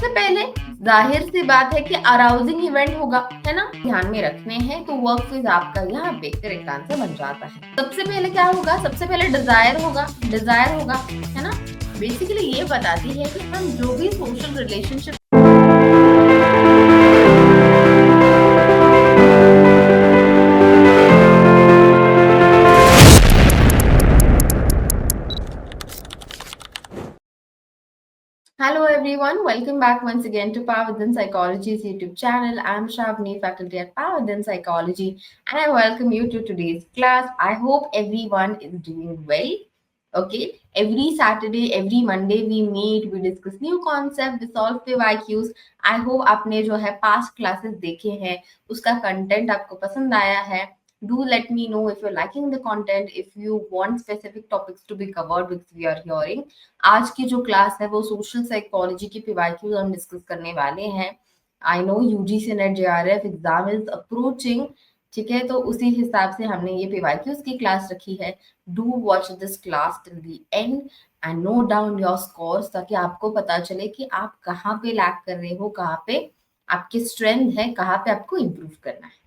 सबसे पहले जाहिर सी बात है कि अराउजिंग इवेंट होगा, है ना, ध्यान में रखने हैं तो वर्क फेज आपका यहाँ पे करेक्ट आंसर बन जाता है। सबसे पहले क्या होगा, सबसे पहले डिजायर होगा, है ना। बेसिकली ये बताती है कि हम जो भी social relationship Hello everyone, welcome back once again to Power Within Psychology's YouTube channel. I'm Shavni, faculty at Power Within Psychology, and I welcome you to today's class. I hope everyone is doing well. Okay, every Saturday, every Monday we meet, we discuss new concepts, we solve PYQs. I hope आपने जो है past classes देखे हैं, उसका content आपको पसंद आया है. Do let me know if you're liking the content, if you want specific topics to be covered which we are hearing. आज की जो क्लास है वो सोशल साइकोलॉजी की पीवाईक्यूज हम डिस्कस करने वाले हैं। I know UGC net JRF exam is approaching, ठीक है, तो उसी हिसाब से हमने ये पीवाईक्यूज की क्लास रखी है। Do watch this class till the end and note down your scores, ताकि आपको पता चले कि आप कहाँ पे लैक कर रहे हो, कहाँ पे आपकी स्ट्रेंथ है, कहाँ पे आपको इम्प्रूव करना है।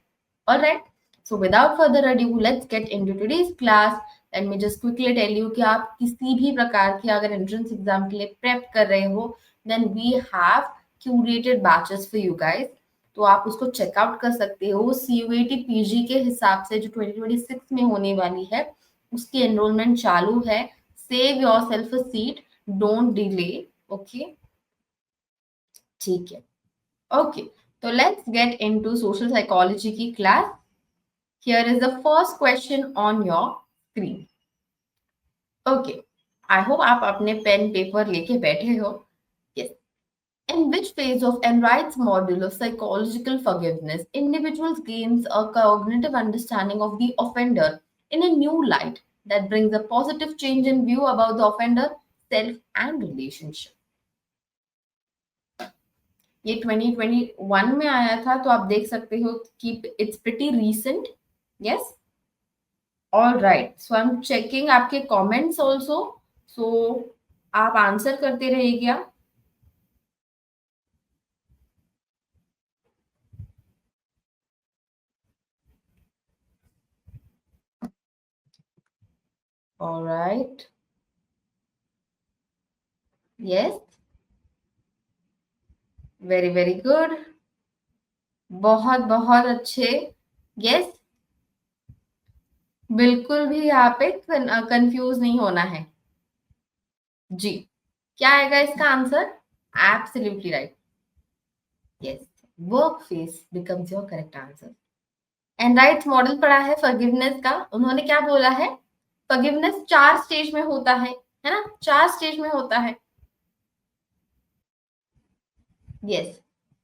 Alright, so without further adieu let's get into today's class. Let me just quickly tell you कि आप किसी भी प्रकार के अगर एंट्रेंस एग्जाम के लिए प्रेप कर रहे हो, then we have curated batches for you guys. तो आप उसको चेकआउट कर सकते हो। सीयूईटी पीजी के हिसाब से जो 2026 में होने वाली है उसकी एनरोलमेंट चालू है। Save yourself a seat, don't delay. Okay, ठीक है। ओके, तो let's get into social psychology की class. Here is the first question on your screen. Okay, I hope आप अपने पेन पेपर लेके बैठे हो. Yes. In which phase of Enright's model of psychological forgiveness, individuals gains a cognitive understanding of the offender in a new light that brings a positive change in view about the offender, self and relationship. ये 2021 में आया था, तो आप देख सकते हो कि it's pretty recent. Yes. All right, so I'm checking आपके comments also. So आप आंसर करते रहिएगा. All right. Yes. Very very good. बहुत बहुत अच्छे. Yes. बिल्कुल भी यहाँ पे कंफ्यूज नहीं होना है जी. क्या आएगा इसका answer? Absolutely right. Yes, work face becomes your correct answer. And right model पढ़ा है फॉरगिवनेस का. उन्होंने क्या बोला है? फॉरगिवनेस 4 स्टेज में होता है ना, 4 स्टेज में होता है. यस,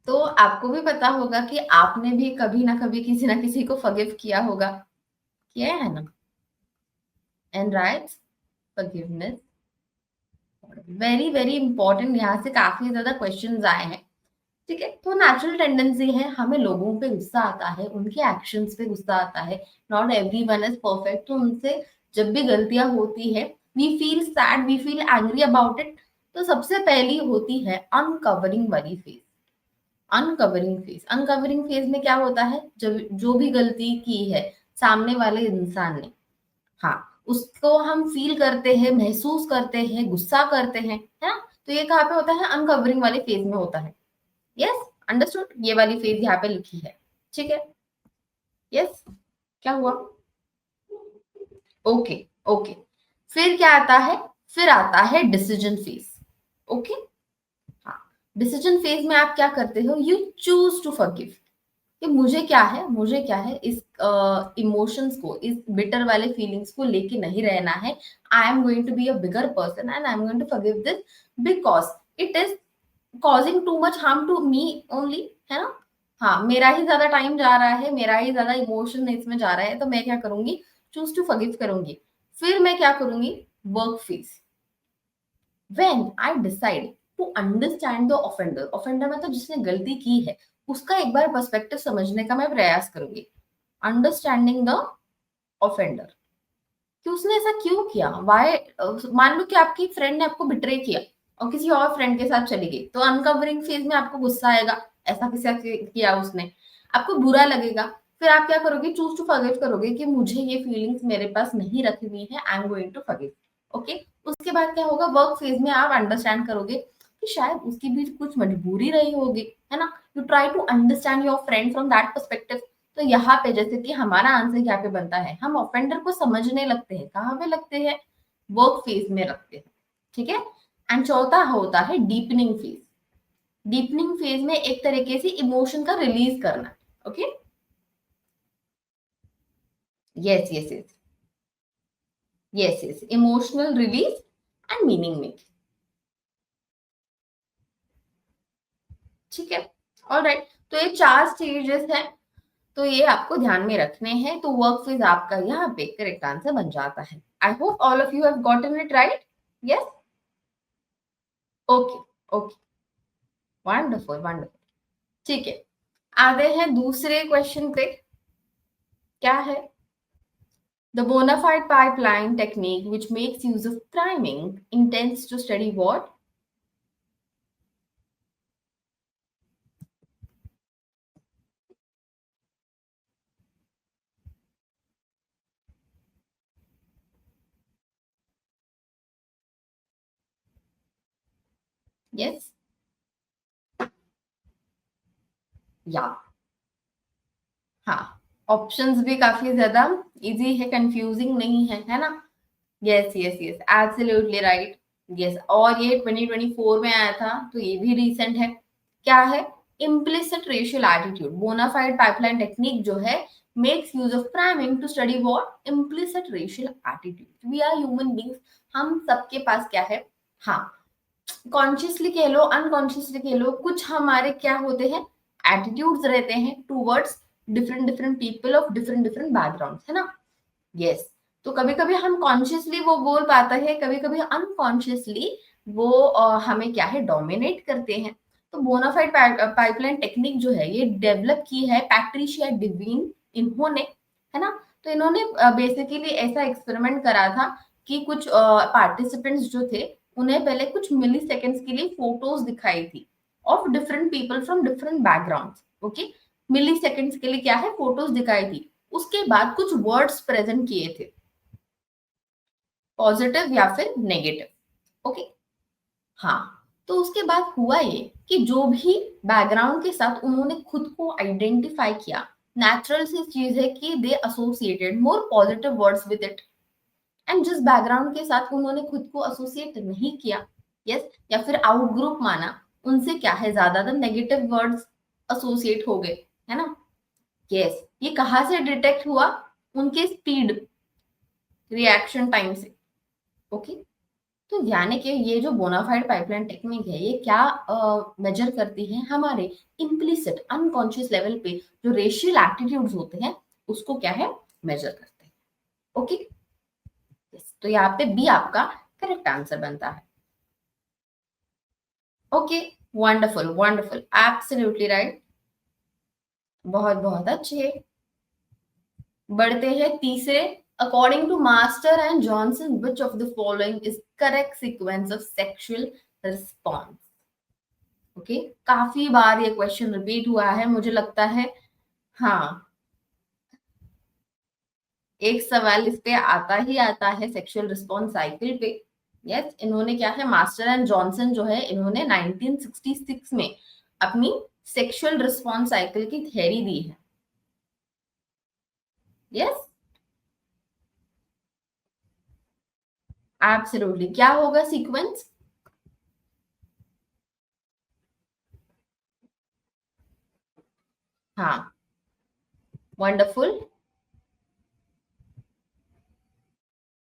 तो आपको भी पता होगा कि आपने भी कभी ना कभी किसी ना किसी को फॉरगिव किया होगा, किया है ना. And right, forgiveness very very important. यहाँ से काफी ज्यादा क्वेश्चंस आए हैं, ठीक है. तो नेचुरल टेंडेंसी है, हमें लोगों पे गुस्सा आता है, उनके एक्शंस पे गुस्सा आता है. नॉट एवरीवन इज परफेक्ट, तो उनसे जब भी गलतियां होती है we feel sad, we feel angry about it. तो सबसे पहली होती है अनकवरिंग वाली फेज. अनकवरिंग फेज में क्या होता है? जब जो भी गलती की है सामने वाले इंसान ने, हाँ, उसको हम फील करते हैं, महसूस करते हैं, गुस्सा करते हैं, है ना. तो ये कहाँ पे होता है? अनकवरिंग वाले फेज में होता है. Yes, understood. ये वाली फेज यहाँ पे लिखी है, ठीक है. यस, क्या हुआ? ओके. ओके, फिर क्या आता है? फिर आता है डिसीजन फेज. ओके, हाँ, डिसीजन फेज में आप क्या करते हो? You choose to forgive. कि मुझे क्या है, मुझे क्या है, इस इमोशंस को, इस बिटर वाले फीलिंग्स को लेके नहीं रहना है. I am going to be a bigger person and I am going to forgive this because it is causing too much harm to me only, है ना. हाँ, मेरा ही ज्यादा टाइम जा रहा है, मेरा ही ज्यादा इमोशन इसमें जा रहा है, तो मैं क्या करूंगी? चूज टू फॉरगिव करूंगी. फिर मैं क्या करूंगी? Work phase. When I decide to understand the offender. Offender मतलब जिसने गलती की है, उसका एक बार पर्सपेक्टिव समझने का मैं प्रयास करूंगी. अंडरस्टैंडिंग द ऑफेंडर, कि उसने ऐसा क्यों किया, वाई. मान लो कि आपकी फ्रेंड ने आपको बिट्रे किया, और किसी और फ्रेंड के साथ चली गई, तो अनकवरिंग फेज में आपको गुस्सा आएगा, ऐसा किसी किया उसने, आपको बुरा लगेगा। फिर आप क्या करोगे, चूज टू फॉरगिव करोगे कि मुझे ये फीलिंग्स मेरे पास नहीं रखी हुई है, I am going to forgive. Okay, उसके बाद क्या होगा, वर्क फेज में आप अंडरस्टैंड करोगे कि शायद उसकी भी कुछ मजबूरी रही होगी, है ना। You try to understand your friend from that perspective. तो यहाँ पे जैसे कि हमारा आंसर क्या पे बनता है, हम ऑफेंडर को समझने लगते हैं, कहाँ पे लगते हैं, वर्क फेज में लगते हैं, ठीक है। एंड चौथा होता है डीपनिंग फेज। डीपनिंग फेज में एक तरीके से इमोशन का रिलीज करना। Okay, yes yes yes, yes yes, emotional release and meaning making, ठीक है। ऑलराइट, तो ये 4 स्टेजेस हैं, तो ये आपको ध्यान में रखने हैं। तो वर्क फेज आपका यहाँ पे करेक्ट आंसर बन जाता है। I hope all of you have gotten it right. Yes, okay, okay, wonderful wonderful, ठीक है। आगे हैं दूसरे क्वेश्चन पे, क्या है, the bona fide pipeline technique which makes use of priming intends to study what? Yes, या, हाँ, ऑप्शंस भी काफी ज्यादा इजी है, कंफ्यूजिंग नहीं है ना। Yes yes yes, absolutely right. Yes, और ये 2024 में आया था, तो ये भी रिसेंट है। क्या है, implicit racial attitude bona fide pipeline technique जो है makes use of priming to study what, implicit racial attitude. We are human beings, हम सबके पास क्या है, हाँ, कॉन्शियसली कह लो अनकॉन्शियसली कह लो, कुछ हमारे क्या होते हैं, एटीट्यूड्स रहते हैं towards different different people of different different background, है ना। यस, तो कभी कभी हम कॉन्शियसली वो बोल पाता है, कभी कभी अनकॉन्शियसली वो हमें क्या है, डोमिनेट करते हैं। तो बोनाफाइड पाइपलाइन टेक्निक जो है ये डेवलप की है पैट्रिशिया डिवीन, इन्होंने, है ना। तो इन्होंने बेसिकली ऐसा एक्सपेरिमेंट करा था कि कुछ पार्टिसिपेंट्स जो थे, उन्हें पहले कुछ मिली सेकेंड्स के लिए फोटोज दिखाई थी of different people from different background. Okay, milliseconds के लिए क्या है, फोटोज दिखाई थी। उसके बाद कुछ वर्ड्स प्रेजेंट किए थे, पॉजिटिव या फिर नेगेटिव। ओके, हाँ, तो उसके बाद हुआ ये कि जो भी बैकग्राउंड के साथ उन्होंने खुद को आइडेंटिफाई किया, नेचुरल सी चीज है कि they associated more positive words with it. And जिस बैकग्राउंड के साथ उन्होंने खुद को एसोसिएट नहीं किया, यस, या फिर आउट ग्रुप माना, उनसे क्या है, ज्यादातर नेगेटिव वर्ड्स एसोसिएट हो गए, है ना। यस, ये कहाँ से डिटेक्ट हुआ, उनके स्पीड, रिएक्शन टाइम से। ओके, तो यानी कि ये जो बोनाफाइड पाइपलाइन टेक्निक है, ये क्या मेजर करती है, हमारे इम्प्लिसिट अनकॉन्शियस लेवल पे जो रेशियल एटीट्यूड्स होते हैं, उसको क्या है, मेजर करते हैं। ओके, यस, तो यहाँ पे बी आपका करेक्ट आंसर बनता है। Okay, wonderful wonderful, absolutely right, बहुत बहुत अच्छे। बढ़ते हैं तीसरे, according to Master and Johnson which of the following is correct sequence of sexual response. Okay, काफी बार ये क्वेश्चन रिपीट हुआ है मुझे लगता है। हाँ, एक सवाल इस पे आता ही आता है सेक्सुअल रिस्पॉन्स साइकिल पे। यस, इन्होंने क्या है, मास्टर एंड जॉनसन जो है, इन्होंने 1966 में अपनी सेक्सुअल रिस्पॉन्स साइकिल की थ्योरी दी है। यस, एब्सोल्युटली, क्या होगा सीक्वेंस, हाँ, वंडरफुल,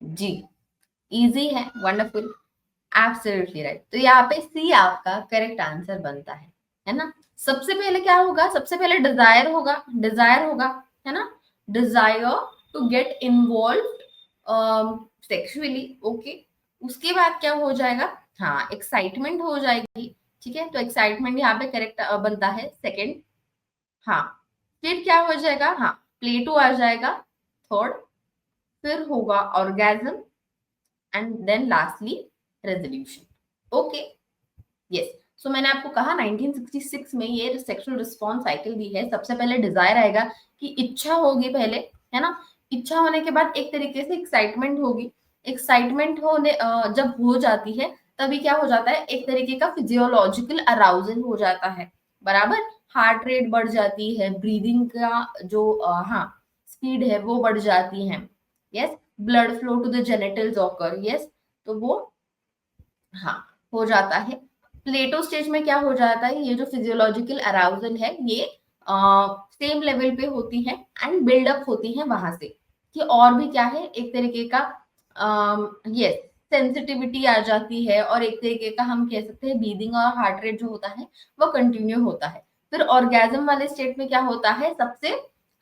जी, इजी है, वंडरफुल, एब्सोल्युटली राइट। तो यहाँ पे सी आपका करेक्ट आंसर बनता है ना। सबसे पहले क्या होगा, सबसे पहले डिजायर होगा, डिजायर होगा, है ना, desire to get involve sexually. Okay, उसके बाद क्या हो जाएगा, हाँ, एक्साइटमेंट हो जाएगी, ठीक है। तो एक्साइटमेंट यहाँ पे करेक्ट बनता है सेकंड। हाँ, फिर क्या हो जाएगा, हाँ, प्ले टू आ जाएगा थर्ड, फिर होगा orgasm, and then lastly resolution. Okay, yes. So मैंने आपको कहा 1966 में ये सेक्सुअल रिस्पॉन्स साइकिल दी है। सबसे पहले डिजायर आएगा कि इच्छा होगी पहले, है ना। इच्छा होने के बाद एक तरीके से एक्साइटमेंट होगी। एक्साइटमेंट होने जब हो जाती है तभी क्या हो जाता है, एक तरीके का फिजियोलॉजिकल अराउजल हो जाता है, बराबर। हार्ट रेट बढ़ जाती है, ब्रीदिंग का जो हाँ स्पीड है वो बढ़ जाती है। Yes, blood flow to the genitals occur, yes. तो वो हाँ हो जाता है। प्लेटो स्टेज में क्या हो जाता है, ये जो फिजियोलॉजिकल अराउजल है ये सेम लेवल पे होती है एंड बिल्डअप होती है वहां से, कि और भी क्या है, एक तरीके का यस सेंसिटिविटी आ जाती है, और एक तरीके का हम कह सकते हैं बीटिंग और हार्ट रेट जो होता है वो कंटिन्यू होता है। फिर ऑर्गेजम वाले स्टेट में क्या होता है, सबसे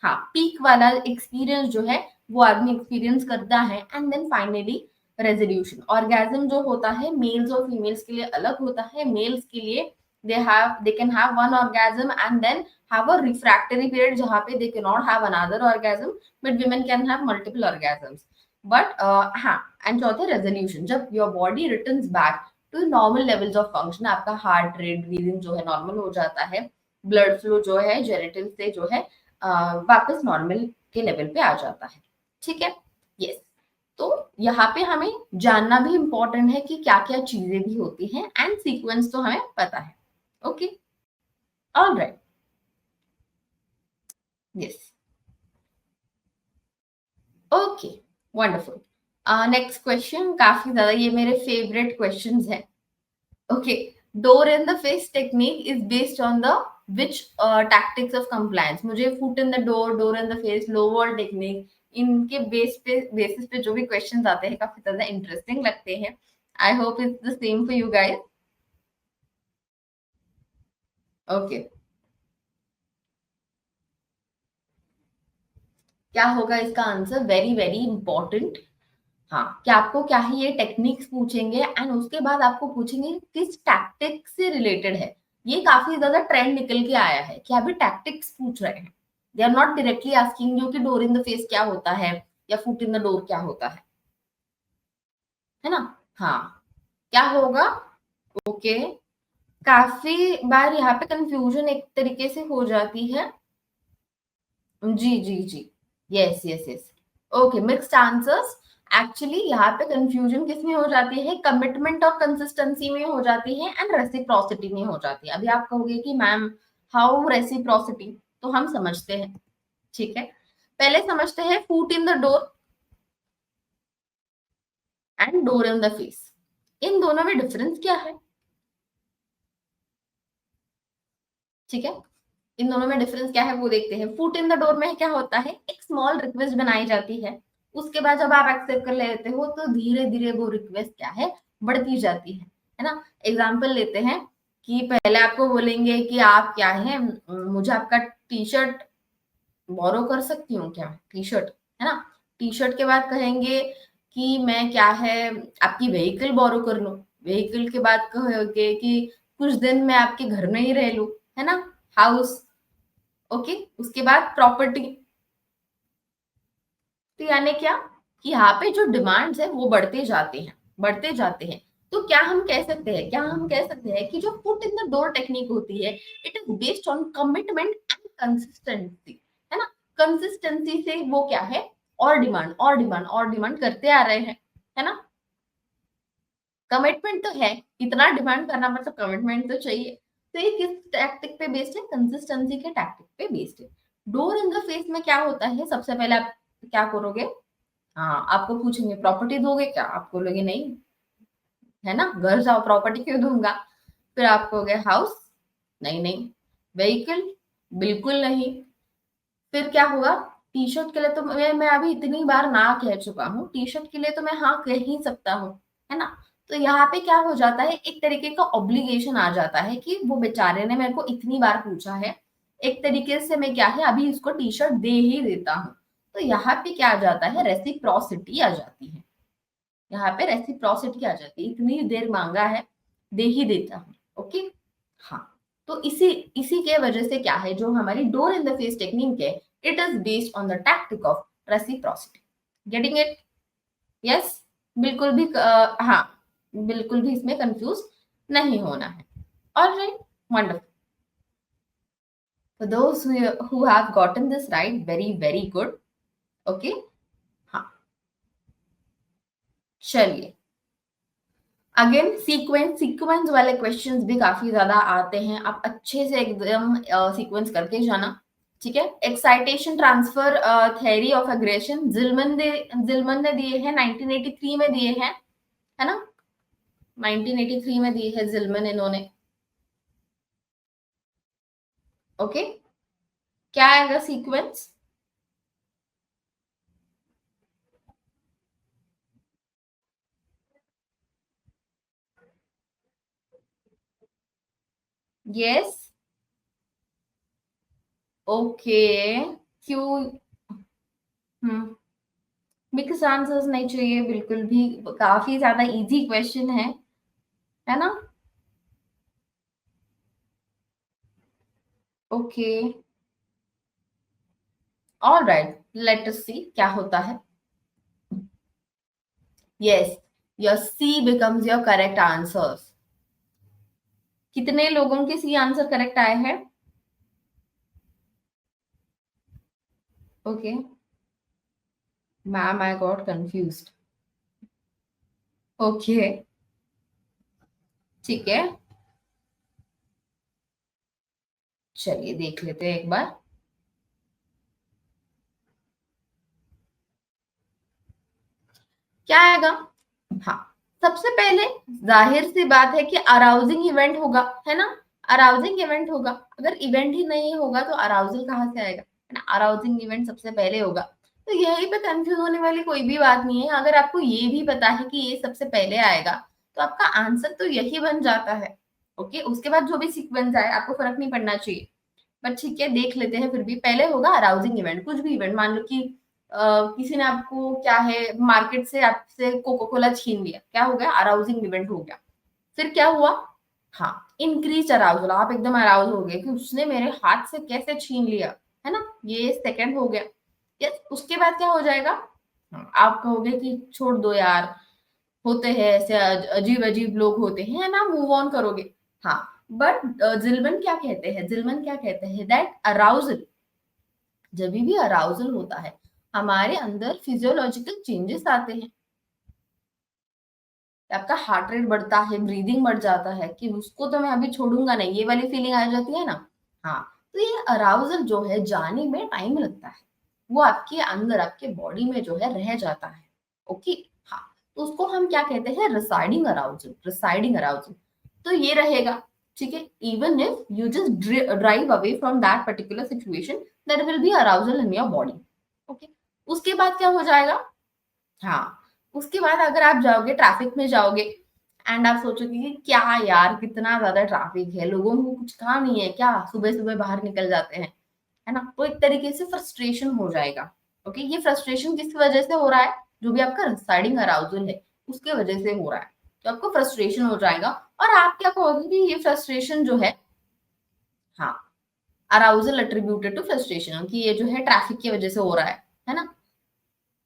हाँ पीक वाला एक्सपीरियंस जो है वो आदमी एक्सपीरियंस करता है, and then finally resolution. Orgasm जो होता है मेल्स और फीमेल्स के लिए अलग होता है। मेल्स के लिए they can have one orgasm and then have a refractory period जहां पे they can not have another orgasm, but women can have multiple orgasms. But हाँ, एंड चौथे रेजोल्यूशन, जब your body returns back to normal levels of function, आपका heart rate breathing जो है normal हो जाता है, ब्लड फ्लो जो है जेनिटल से जो है वापस नॉर्मल के लेवल पे आ जाता है। ठीक है, यस। तो यहाँ पे हमें जानना भी इम्पोर्टेंट है कि क्या क्या चीजें भी होती हैं, एंड सीक्वेंस तो हमें पता है। Okay, all right, yes, okay, wonderful. Next question, काफी ज्यादा ये मेरे फेवरेट क्वेश्चंस हैं। Okay, door in the face technique is based on the which tactics of compliance. मुझे foot in the door, door in the face, lower technique, इनके basis पे जो भी क्वेश्चंस आते हैं काफी ज्यादा इंटरेस्टिंग लगते हैं। I hope it's the same for you guys. Okay, क्या होगा इसका आंसर, वेरी वेरी इंपॉर्टेंट। हाँ, क्या आपको क्या है ये टेक्निक्स पूछेंगे, एंड उसके बाद आपको पूछेंगे किस टैक्टिक से रिलेटेड है। ये काफी ज्यादा ट्रेंड निकल के आया है कि अभी टैक्टिक्स पूछ रहे हैं। They are not directly asking you कि डोर इन द फेस क्या होता है या फुट इन द डोर क्या होता है ना। हाँ, क्या होगा, ओके। काफी बार यहाँ पे कंफ्यूजन एक तरीके से हो जाती है। जी जी जी, yes yes yes, okay, mixed answers. Actually यहाँ पे कंफ्यूजन किस में हो जाती है, कमिटमेंट और कंसिस्टेंसी में हो जाती है, एंड रेसिप्रोसिटी में हो जाती है। अभी आप कहोगे कि मैम हाउ रेसिप्रोसिटी, तो हम समझते हैं। ठीक है, पहले समझते हैं foot in the door and door in the face, इन दोनों में डिफरेंस क्या है। ठीक है, इन दोनों में डिफरेंस क्या है वो देखते हैं। फुट इन द डोर में क्या होता है, एक स्मॉल रिक्वेस्ट बनाई जाती है, उसके बाद जब आप एक्सेप्ट कर लेते हो तो धीरे धीरे वो रिक्वेस्ट क्या है, बढ़ती जाती है ना। एग्जाम्पल लेते हैं कि पहले आपको बोलेंगे कि आप क्या है, मुझे आपका टी शर्ट बोरो कर सकती हूँ क्या, टी शर्ट, है ना। टी शर्ट के बाद कहेंगे कि मैं क्या है आपकी व्हीकल बोरो कर लूं। व्हीकल के बाद कहोगे कि कुछ दिन मैं आपके घर में ही रह लूं, है ना, हाउस। ओके, उसके बाद प्रॉपर्टी। तो यानी क्या, कि यहाँ पे जो डिमांड्स है वो बढ़ते जाते हैं, बढ़ते जाते हैं। तो क्या हम कह सकते हैं, क्या हम कह सकते हैं कि जो foot in the door technique होती है, it is based on commitment and consistency, है ना। कंसिस्टेंसी से वो क्या है, और डिमांड और डिमांड और डिमांड करते आ रहे हैं, है ना। कमिटमेंट तो है, इतना डिमांड करना मतलब कमिटमेंट तो चाहिए। तो ये किस टैक्टिक पे बेस्ड है, कंसिस्टेंसी के टैक्टिक पे बेस्ड है। डोर इन द फेस में क्या होता है, सबसे पहले आप क्या करोगे, हाँ आपको पूछेंगे प्रॉपर्टी दोगे क्या, आप बोलोगे नहीं, है ना, घर जाओ प्रॉपर्टी क्यों दूंगा। फिर आप कहोगे हाउस, नहीं नहीं, व्हीकल, बिल्कुल नहीं। फिर क्या हुआ, टी शर्ट के लिए तो मैं अभी इतनी बार ना कह चुका हूँ, टी शर्ट के लिए तो मैं हाँ कह ही सकता हूँ, है ना। तो यहाँ पे क्या हो जाता है, एक तरीके का ऑब्लिगेशन आ जाता है कि वो बेचारे ने मेरे को इतनी बार पूछा है, एक तरीके से मैं क्या है अभी इसको टी शर्ट दे ही देता हूँ। तो यहाँ पे क्या आ जाता है, रेसिप्रोसिटी आ जाती है। यहाँ पे रेसिप्रोसिटी आ जाती है, इतनी देर मांगा है, दे ही देता हूँ। ओके, हाँ। तो इसी इसी के वजह से क्या है, जो हमारी door in the face technique है, it is based on the tactic of reciprocity. Getting it, yes. बिल्कुल भी हाँ, बिल्कुल भी इसमें कंफ्यूज नहीं होना है। All right, wonderful. For those who have gotten this right, very very good. Okay, हाँ, चलिए अगेन सीक्वेंस वाले क्वेश्चंस भी काफी ज्यादा आते हैं, आप अच्छे से एकदम सीक्वेंस करके जाना। ठीक है, excitation transfer theory of aggression Zillmann ने दिए हैं 1983 में दिए हैं, है ना, 1983 में दिए है जिलमन इन्होंने। ओके, क्या आएगा सीक्वेंस? यस, ओके, क्यों? हम्म, मिक्स आंसर्स नहीं चाहिए बिल्कुल भी, काफी ज्यादा इजी क्वेश्चन है ना। Okay, all right, let us see क्या होता है। Yes, your C becomes your correct answers. कितने लोगों के सी आंसर करेक्ट आए हैं? Okay, ma'am I got confused. Okay, ठीक है, चलिए देख लेते हैं एक बार। क्या आएगा? हाँ, सबसे पहले जाहिर सी बात है कि अराउजिंग इवेंट होगा, है ना, अराउजिंग इवेंट होगा। अगर इवेंट ही नहीं होगा तो अराउजल कहाँ से आएगा, है ना, अराउजिंग इवेंट सबसे पहले होगा। तो यही पे कंफ्यूज होने वाली कोई भी बात नहीं है। अगर आपको ये भी पता है कि ये सबसे पहले आएगा तो आपका आंसर तो यही बन जाता है। ओके, उसके बाद जो भी सीक्वेंस आए आपको फर्क नहीं पड़ना चाहिए। बट ठीक है, देख लेते हैं। फिर भी पहले होगा अराउजिंग इवेंट, कुछ भी इवेंट, मान लो कि किसी ने आपको क्या है मार्केट से आपसे कोको कोला छीन लिया, क्या हो गया? अराउजिंग इवेंट हो गया। फिर क्या हुआ? हाँ, इंक्रीज अराउजल, आप एकदम अराउज हो गए कि उसने मेरे हाथ से कैसे छीन लिया, है ना, ये सेकंड हो गया। यस, उसके बाद क्या हो जाएगा? आप कहोगे कि छोड़ दो यार, होते हैं ऐसे अजीब अजीब लोग होते हैं, है ना, मूव ऑन करोगे। हाँ, बट जिलमन क्या कहते हैं दैट अराउजल, जब भी अराउजल होता है हमारे अंदर फिजियोलॉजिकल चेंजेस आते हैं। आपका हार्ट रेट बढ़ता है, ब्रीदिंग बढ़ जाता है कि उसको तो मैं अभी छोड़ूंगा नहीं, ये वाली फीलिंग आ जाती है ना। हाँ, तो ये अराउजल जो है जाने में टाइम लगता है, वो आपके अंदर आपके बॉडी में जो है रह जाता है। ओके, हाँ, तो उसको हम क्या कहते हैं? Residing arousal, residing arousal. तो ये रहेगा। ठीक है, even if you just drive away from that particular situation, there will be arousal in your body. Okay, उसके बाद क्या हो जाएगा? हाँ, उसके बाद अगर आप जाओगे ट्रैफिक में जाओगे एंड आप सोचोगे कि क्या यार कितना ज्यादा ट्रैफिक है, लोगों को कुछ काम नहीं है क्या, सुबह सुबह बाहर निकल जाते हैं, है ना, तो एक तरीके से फ्रस्ट्रेशन हो जाएगा। ओके, ये फ्रस्ट्रेशन किस वजह से हो रहा है? जो भी आपका रिसाइडिंग अराउजल है उसके वजह से हो रहा है, तो आपको फ्रस्ट्रेशन हो जाएगा। और आप क्या कहोगे कि ये फ्रस्ट्रेशन जो है, हाँ, अराउजल एट्रीब्यूटेड टू फ्रस्ट्रेशन, कि ये जो है ट्रैफिक की वजह से हो रहा है ना।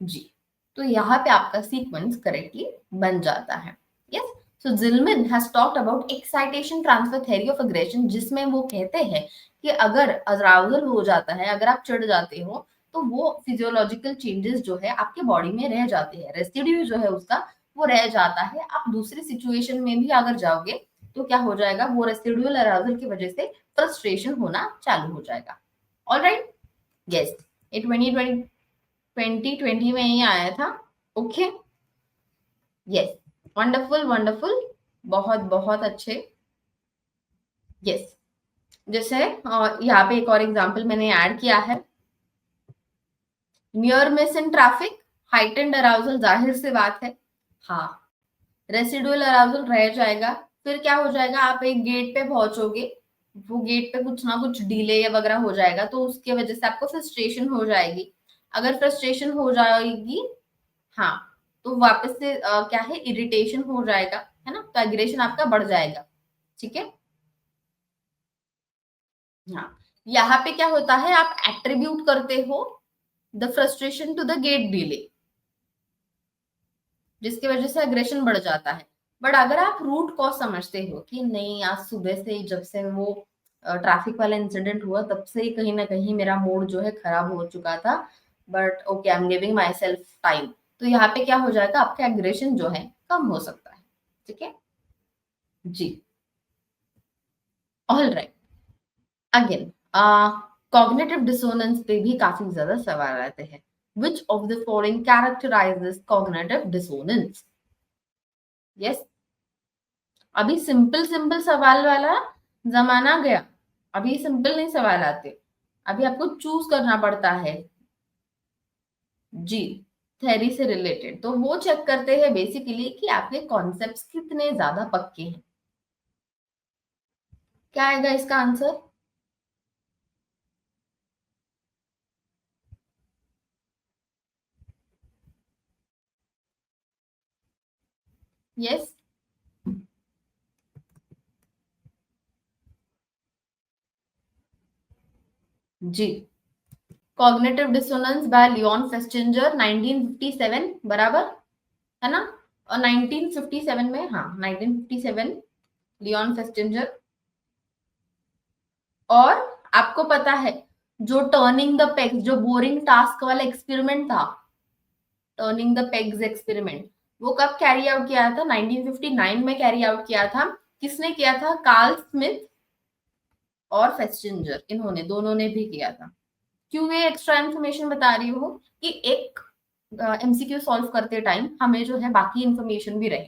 जी, तो यहाँ पे आपका सीक्वेंस करेक्टली बन जाता है। Yes, so Zillmann has talked about excitation transfer theory of aggression, जिसमें वो कहते हैं कि अगर अराउजल हो जाता है, अगर आप चिढ़ जाते हो, तो वो फिजियोलॉजिकल चेंजेस जो है आपके बॉडी में रह जाते हैं, रेसिड्यू जो है उसका वो रह जाता है। आप दूसरी सिचुएशन में भी अगर जाओगे तो क्या हो जाएगा? वो रेसिडुअल अराउजल की वजह से फ्रस्ट्रेशन होना चालू हो जाएगा। ऑल राइट, यस, ये 2020 में ही आया था। ओके, यस, वंडरफुल वंडरफुल, बहुत बहुत अच्छे। यस, जैसे यहाँ पे एक और एग्जांपल मैंने ऐड किया है, near miss in traffic, heightened arousal, जाहिर सी बात है। हाँ, रेसिडुअल अराउजल रह जाएगा। फिर क्या हो जाएगा? आप एक गेट पे पहुंचोगे, वो गेट पे कुछ ना कुछ डिले या वगैरह हो जाएगा, तो उसके वजह से आपको फ्रस्ट्रेशन हो जाएगी। अगर फ्रस्ट्रेशन हो जाएगी, हाँ, तो वापस से क्या है, इरिटेशन हो जाएगा, है ना, तो एग्रेशन आपका बढ़ जाएगा। ठीक है, हाँ, यहाँ पे क्या होता है, आप एट्रीब्यूट करते हो the frustration to the gate delay, जिसकी वजह से एग्रेशन बढ़ जाता है। बट अगर आप रूट कॉज समझते हो कि नहीं, आज सुबह से जब से वो ट्रैफिक वाला इंसिडेंट हुआ तब से ही कहीं ना कहीं मेरा मूड जो है खराब हो चुका था, but okay I am giving my self time, तो यहाँ पे क्या हो जाएगा, आपका एग्रेशन जो है कम हो सकता है। ठीक है जी। All right. Again cognitive dissonance पे भी काफी ज्यादा सवाल आते हैं। Which of the following characterises cognitive dissonance? Yes, अभी सिंपल सिंपल सवाल वाला जमाना गया, अभी सिंपल नहीं सवाल आते, अभी आपको चूज करना पड़ता है। जी, थ्योरी से रिलेटेड तो वो चेक करते हैं बेसिकली कि आपके कॉन्सेप्ट्स कितने ज्यादा पक्के हैं। क्या आएगा इसका आंसर? यस जी, कॉग्निटिव डिसोनेंस बाय लियोन फेस्टिंजर 1957, बराबर है ना? और 1957 में, हाँ 1957, लियोन फेस्टिंजर। और आपको पता है जो टर्निंग द पेग्स, जो बोरिंग टास्क वाला एक्सपेरिमेंट था, टर्निंग द पेग्स एक्सपेरिमेंट, वो कब कैरी आउट किया था? 1959 में कैरी आउट किया था। किसने किया था? कार्ल स्मिथ और फेस्टिंजर, इन्होंने दोनों ने भी किया था। क्यों ये एक्स्ट्रा इन्फॉर्मेशन बता रही हूँ कि एक एमसीक्यू सॉल्व करते टाइम हमें जो है बाकी इंफॉर्मेशन भी रहे,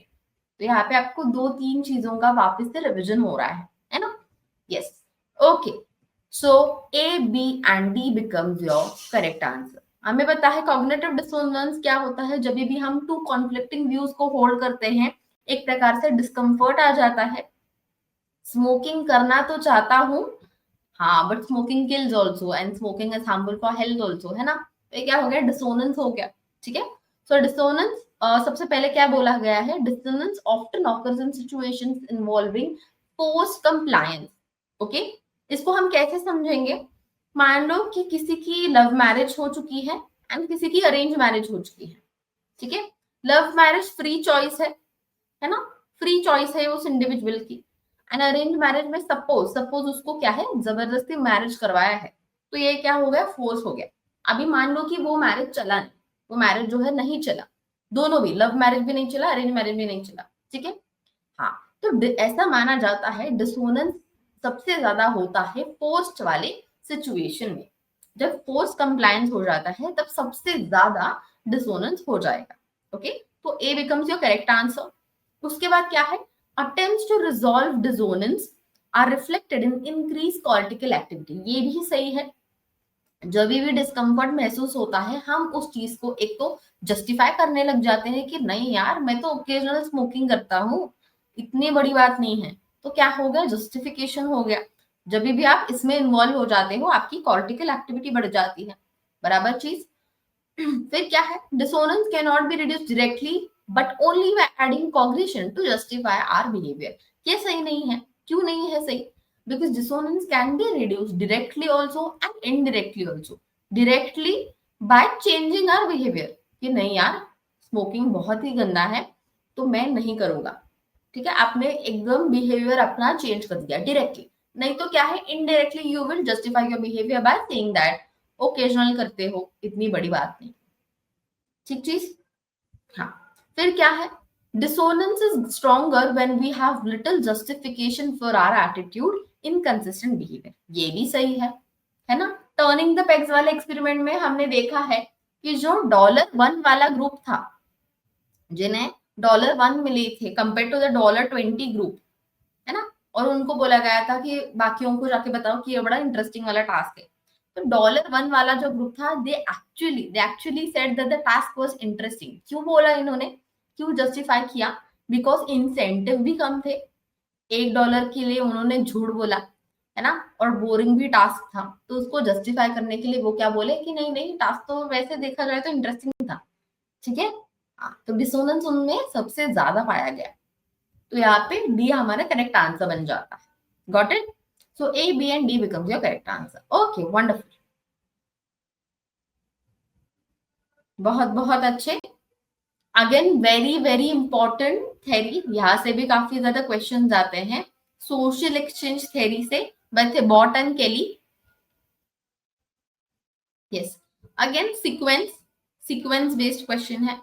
तो यहाँ पे आपको दो तीन चीजों का वापस से रिविजन हो रहा है ना? Yes. Okay, so A B and D becomes your correct answer. हमें पता है कॉग्निटिव डिसोनेंस क्या होता है, जब भी हम टू कॉन्फ्लिक्टिंग व्यूज को होल्ड करते हैं, एक प्रकार से डिस्कम्फर्ट आ जाता है। स्मोकिंग करना तो चाहता हूँ, हाँ, but smoking kills also and smoking is harmful for health also, है ना? तो ये क्या हो गया? डिसोनेंस हो गया। ठीक है, सो डिसोनेंस सबसे पहले क्या बोला गया है? Dissonance often occurs in situations involving post compliance. Okay, इसको हम कैसे समझेंगे? मान लो कि किसी की लव मैरिज हो चुकी है एंड किसी की अरेंज मैरिज हो चुकी है। ठीक है, लव मैरिज फ्री चॉइस है ना? फ्री चॉइस है उस इंडिविजुअल की। एंड अरेंज मैरिज में सपोज सपोज उसको क्या है, जबरदस्ती मैरिज करवाया है, तो ये क्या हो गया? फोर्स हो गया। अभी मान लो कि वो मैरिज चला नहीं, वो मैरिज जो है नहीं चला, दोनों भी, लव मैरिज भी नहीं चला, अरेंज मैरिज भी नहीं चला। ठीक है, हाँ, तो ऐसा माना जाता है डिसोनेंस सबसे ज्यादा होता है पोस्ट वाले सिचुएशन में। जब पोस्ट कंप्लायंस हो जाता है तब सबसे ज्यादा डिसोनेंस हो जाएगा। ओके, तो A becomes your correct answer. उसके बाद क्या है? Attempts to resolve dissonance are reflected in increase cortical activity. ये भी सही है। जब भी डिस्कम्फर्ट महसूस होता है हम उस चीज को एक तो जस्टिफाई करने लग जाते हैं कि नहीं यार, मैं तो ओकेजनल स्मोकिंग करता हूँ, इतनी बड़ी बात नहीं है। तो क्या हो गया? जस्टिफिकेशन हो गया। जब भी आप इसमें इन्वॉल्व हो जाते हो आपकी कॉर्टिकल एक्टिविटी बढ़ जाती है, बराबर चीज। फिर क्या है? Dissonance can not be reduce directly but only by adding cognition to justify our behaviour. ये सही नहीं है। क्यों नहीं है सही? because dissonance can be reduced directly also and indirectly also. Directly by changing our behavior, कि नहीं यार, स्मोकिंग बहुत ही गंदा है तो मैं नहीं करूंगा। ठीक है, आपने एकदम बिहेवियर अपना चेंज कर दिया डायरेक्टली। नहीं तो क्या है? Indirectly you will justify your behaviour by saying that occasional करते हो, इतनी बड़ी बात नहीं। ठीक चीज। हाँ, फिर क्या है? Dissonance is stronger when we have little justification for our attitude inconsistent behaviour. ये भी सही है ना? टर्निंग द पेग्स वाले एक्सपेरिमेंट में हमने देखा है कि जो $1 वाला ग्रुप था, जिन्हें $1 मिले थे कंपेयर टू द $20 ग्रुप, है ना? और उनको बोला गया था कि बाकियों को जाके बताओ कि ये बड़ा इंटरेस्टिंग वाला टास्क है। तो $1 वाला जो ग्रुप था, they actually said that the task was interesting. क्यों बोला इन्होंने? क्यों जस्टिफाई किया? बिकॉज इंसेंटिव भी कम थे। $1 के लिए उन्होंने झूठ बोला, है ना? और बोरिंग भी टास्क था, तो उसको जस्टिफाई करने के लिए वो क्या बोले कि नहीं नहीं, टास्क तो वैसे देखा जाए तो इंटरेस्टिंग था। ठीक है, हाँ, तो डिसोनेंस उनमें सबसे ज्यादा पाया गया। तो यहाँ पे डी हमारा करेक्ट आंसर बन जाता है। Got it? So A B and D becomes your correct answer. Okay, wonderful, बहुत बहुत अच्छे। Again very very important theory, यहाँ से भी काफी ज्यादा क्वेश्चन आते हैं सोशल एक्सचेंज थेरी से, by Bot and Kelley. Yes, again sequence, sequence based question है।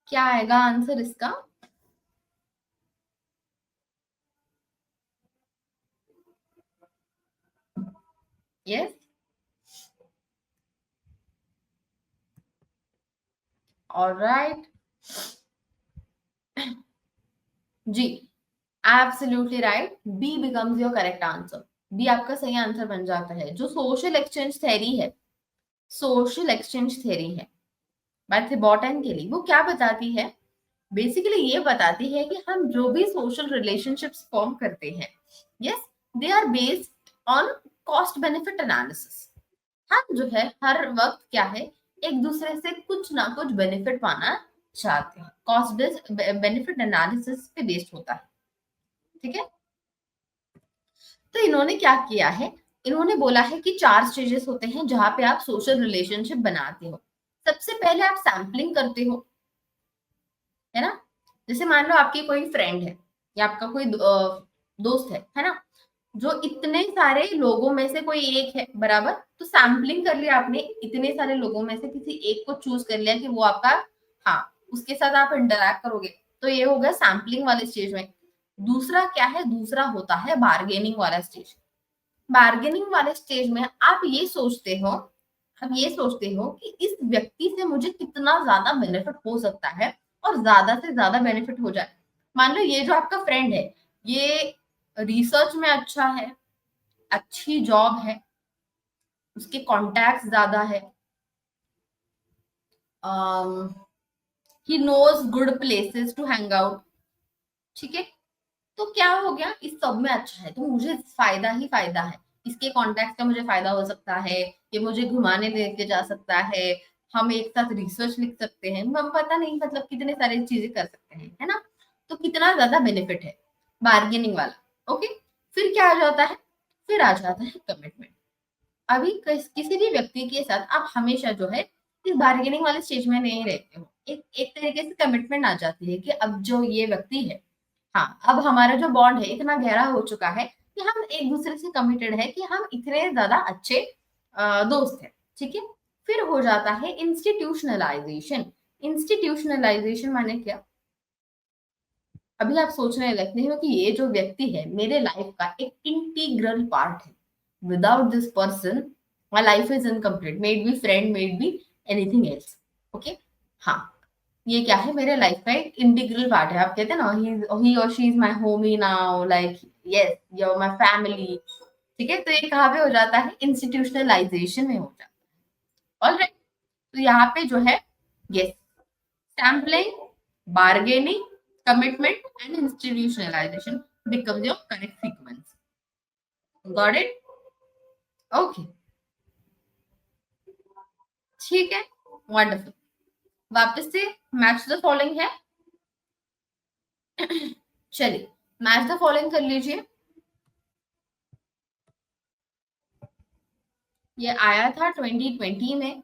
क्या आएगा आंसर इसका? यस, ऑलराइट जी, absolutely right, B becomes your correct answer. B आपका सही आंसर बन जाता है। जो सोशल एक्सचेंज थ्योरी है, सोशल एक्सचेंज थ्योरी है बाय बॉटन के लिए, वो क्या बताती है? बेसिकली ये बताती है कि हम जो भी सोशल रिलेशनशिप्स फॉर्म करते हैं, yes, they are based on cost benefit analysis. हम जो है हर वक्त क्या है, एक दूसरे से कुछ ना कुछ बेनिफिट पाना चाहते हैं। कॉस्ट बेस्ड बेनिफिट एनालिसिस पे बेस्ड होता है, ठीक है। तो इन्होंने क्या किया है, इन्होंने बोला है कि 4 स्टेजेस होते हैं जहां पे आप सोशल रिलेशनशिप बनाते हो। सबसे पहले आप सैम्पलिंग करते हो, है ना। जैसे मान लो आपकी कोई फ्रेंड है या आपका कोई दोस्त है ना, जो इतने सारे लोगों में से कोई एक है, बराबर। तो सैम्पलिंग कर लिया आपने, इतने सारे लोगों में से किसी एक को चूज कर लिया कि वो आपका, हाँ, उसके साथ आप इंटरैक्ट करोगे। तो ये हो गया सैम्पलिंग वाले स्टेज में। दूसरा क्या है, दूसरा होता है बार्गेनिंग वाला स्टेज। बार्गेनिंग वाले स्टेज में आप ये सोचते हो, आप ये सोचते हो कि इस व्यक्ति से मुझे कितना ज्यादा बेनिफिट हो सकता है और ज्यादा से ज्यादा बेनिफिट हो जाए। मान लो ये जो आपका फ्रेंड है, ये रिसर्च में अच्छा है, अच्छी जॉब है, उसके कॉन्टैक्ट ज्यादा है, he knows good places to hang out, ठीक है। तो क्या हो गया, इस सब में अच्छा है तो मुझे फायदा ही फायदा है। इसके कॉन्टैक्ट का मुझे फायदा हो सकता है, ये मुझे घुमाने लेके जा सकता है, हम एक साथ रिसर्च लिख सकते हैं, हम पता नहीं मतलब कितने सारे चीजें कर सकते हैं, है ना। तो कितना ज्यादा बेनिफिट है, बार्गेनिंग वाला। ओके, फिर क्या आ जाता है, फिर आ जाता है कमिटमेंट। अभी किसी भी व्यक्ति के साथ आप हमेशा जो है इस बार्गेनिंग वाले स्टेज में नहीं रहते हो, एक एक तरीके से कमिटमेंट आ जाती है कि अब जो ये व्यक्ति है, हाँ, अब हमारा जो बॉन्ड है इतना गहरा हो चुका है कि हम एक दूसरे से कमिटेड है, कि हम इतने ज्यादा अच्छे दोस्त हैं, ठीक है। फिर हो जाता है इंस्टीट्यूशनलाइजेशन। इंस्टीट्यूशनलाइजेशन माने क्या? अभी आप सोचने लगते हो कि ये जो व्यक्ति है मेरे लाइफ का एक इंटीग्रल पार्ट है। Without this person my life is incomplete, made be friend, made be anything else. Okay, हाँ, ये क्या है, मेरे लाइफ का एक इंटीग्रल पार्ट है। आप कहते हैं ना, ही और she is my Homi now, like yes, you my family, ठीक है। तो ये कहाँ पे हो जाता है, इंस्टीट्यूशनलाइजेशन में हो जाता है। ऑलराइट, तो यहाँ पे जो है, yes, sampling, bargaining, commitment, and institutionalization becomes your correct sequence. Got it? Okay, ठीक है, वंडरफुल। वापस से मैच द फॉलोइंग है। चलिए, मैच द फॉलोइंग कर लीजिए। ये आया था 2020 में।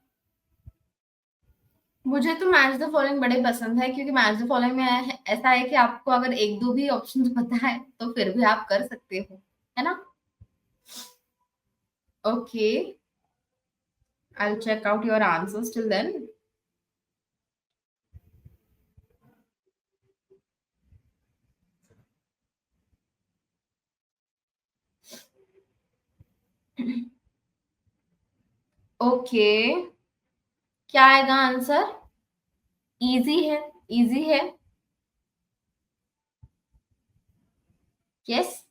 मुझे तो मैच द फॉलोइंग बड़े पसंद है, क्योंकि मैच द फॉलोइंग में ऐसा है कि आपको अगर एक दो भी ऑप्शन पता है तो फिर भी आप कर सकते हो, है ना। Okay, I'll check out your answers till then. Okay, क्या आएगा आंसर? इजी है, इजी है। Yes,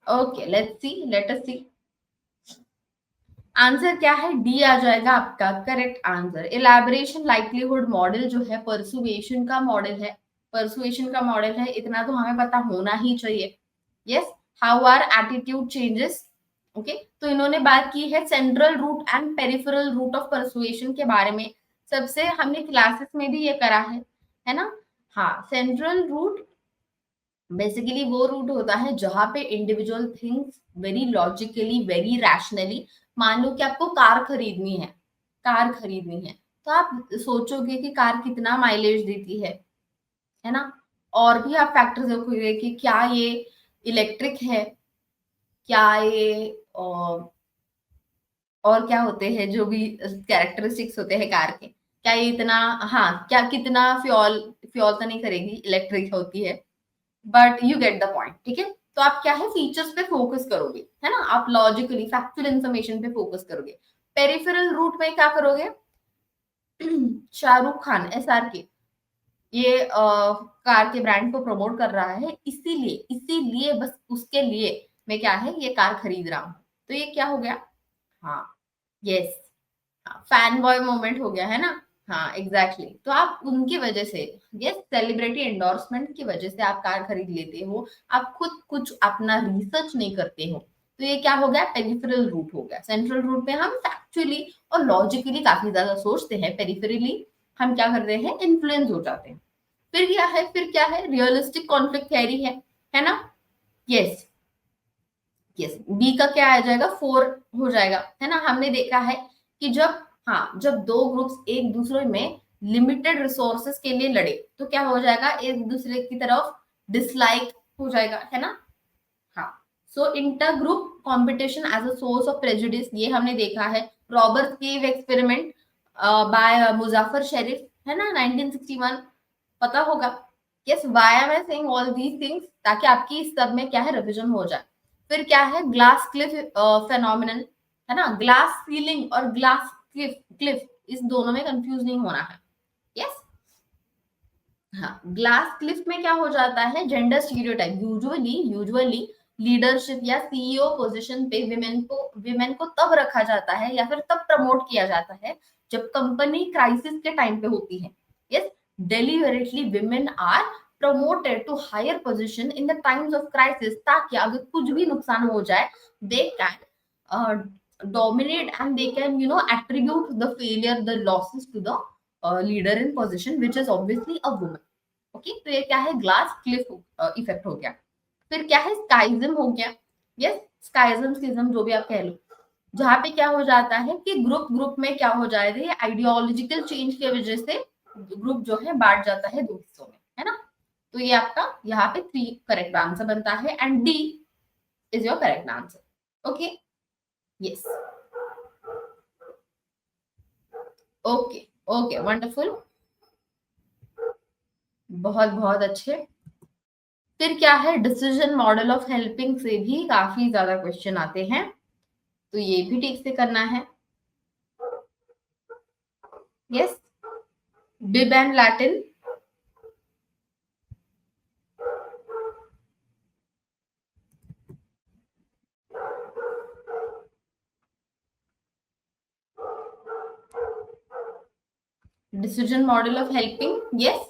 okay, let's see, let us see. Answer क्या है, डी आ जाएगा आपका correct answer. Elaboration likelihood model जो है परसुएशन का मॉडल है, परसुएशन का मॉडल है, इतना तो हमें पता होना ही चाहिए। Yes, how are attitude changes. Okay, तो इन्होंने बात की है central route and peripheral route of persuasion के बारे में। सबसे हमने क्लासेस में भी ये करा है, है ना। हाँ, सेंट्रल रूट बेसिकली वो रूट होता है जहां पे individual things very logically, very rationally. मान लो कि आपको कार खरीदनी है, कार खरीदनी है, तो आप सोचोगे कि कार कितना माइलेज देती है ना। और भी आप फैक्टर्स देखोगे कि क्या ये इलेक्ट्रिक है, क्या ये और क्या होते हैं जो भी कैरेक्टरिस्टिक्स होते हैं कार के, क्या ये इतना, हाँ, क्या कितना फ्यूल, फ्यूल तो नहीं करेगी, इलेक्ट्रिक होती है, but you get the point, ठीक है। तो आप क्या है, फीचर्स पे फोकस करोगे, है ना, आप लॉजिकली फैक्चुअल इंफॉर्मेशन पे फोकस करोगे। पेरिफेरल रूट में क्या करोगे? शाहरुख खान, SRK, ये कार के ब्रांड को प्रमोट कर रहा है, इसीलिए इसीलिए बस उसके लिए मैं क्या है ये कार खरीद रहा हूँ। तो ये क्या हो गया? हाँ, यस, फैन बॉय मोमेंट हो गया, है ना। हाँ, एग्जैक्टली exactly. तो आप उनकी वजह से, यस, सेलिब्रिटी एंडोर्समेंट की वजह से आप कार खरीद लेते हो, आप खुद कुछ अपना रिसर्च नहीं करते हो। तो ये क्या हो गया? पेरिफेरल रूट हो गया। सेंट्रल रूट में हम फैक्चुअली और लॉजिकली काफी ज्यादा सोचते हैं, पेरिफेरली हम क्या करते हैं, इन्फ्लुएंस हो जाते हैं। फिर क्या है, फिर क्या है, रियलिस्टिक कॉन्फ्लिक्ट थ्योरी है ना। यस, यस, बी का क्या आ जाएगा, 4 हो जाएगा, है ना। हमने देखा है कि जब, हाँ, जब दो ग्रुप्स एक दूसरे में लिमिटेड रिसोर्सेस के लिए लड़े तो क्या हो जाएगा, एक दूसरे की तरफ डिसलाइक हो जाएगा, है ना। हाँ, so inter group competition as a source of prejudice, ये हमने देखा है। Robbers Cave experiment by Muzafer Sherif, है ना, 1961, पता होगा। Yes, why am I saying all these things, ताकि आपकी इस सब में क्या है, रिवीजन हो जाए। फिर क्या है, ग्लास क्लिफ फेनोमेनन, है ना। ग्लास सीलिंग और ग्लास क्लिफ, क्लिफ इस दोनों में कंफ्यूज नहीं होना है। यस, हाँ, ग्लास क्लिफ में क्या हो जाता है, gender stereotype, usually usually leadership या सीईओ पोजीशन पे विमेन को तब रखा जाता है या फिर तब प्रमोट किया जाता है जब कंपनी क्राइसिस के टाइम पे होती है। Yes, deliberately women are promoted to higher position in the times of crisis, ताकि अगर कुछ भी नुकसान हो जाए, they can dominate and they can, attribute the failure, the losses to the leader in position, which is obviously a woman. Okay, तो ये क्या है, ग्लास क्लिफ इफेक्ट हो गया। फिर क्या है, स्काइज्म हो गया। यस, स्काइज्म सिज्म जो भी आप कह लो, जहां पे क्या हो जाता है कि ग्रुप ग्रुप में क्या हो जाएगा, ये आइडियोलॉजिकल चेंज की वजह से ग्रुप जो है बांट जाता है दो हिस्सों में, है ना। तो ये आपका यहाँ पे 3 करेक्ट आंसर बनता है and D is your correct answer. Okay, yes, okay, okay, wonderful, बहुत बहुत अच्छे। फिर क्या है, डिसीजन मॉडल ऑफ हेल्पिंग से भी काफी ज्यादा क्वेश्चन आते हैं, तो ये भी ठीक से करना है। Yes, bib and Latin, decision model of helping. Yes,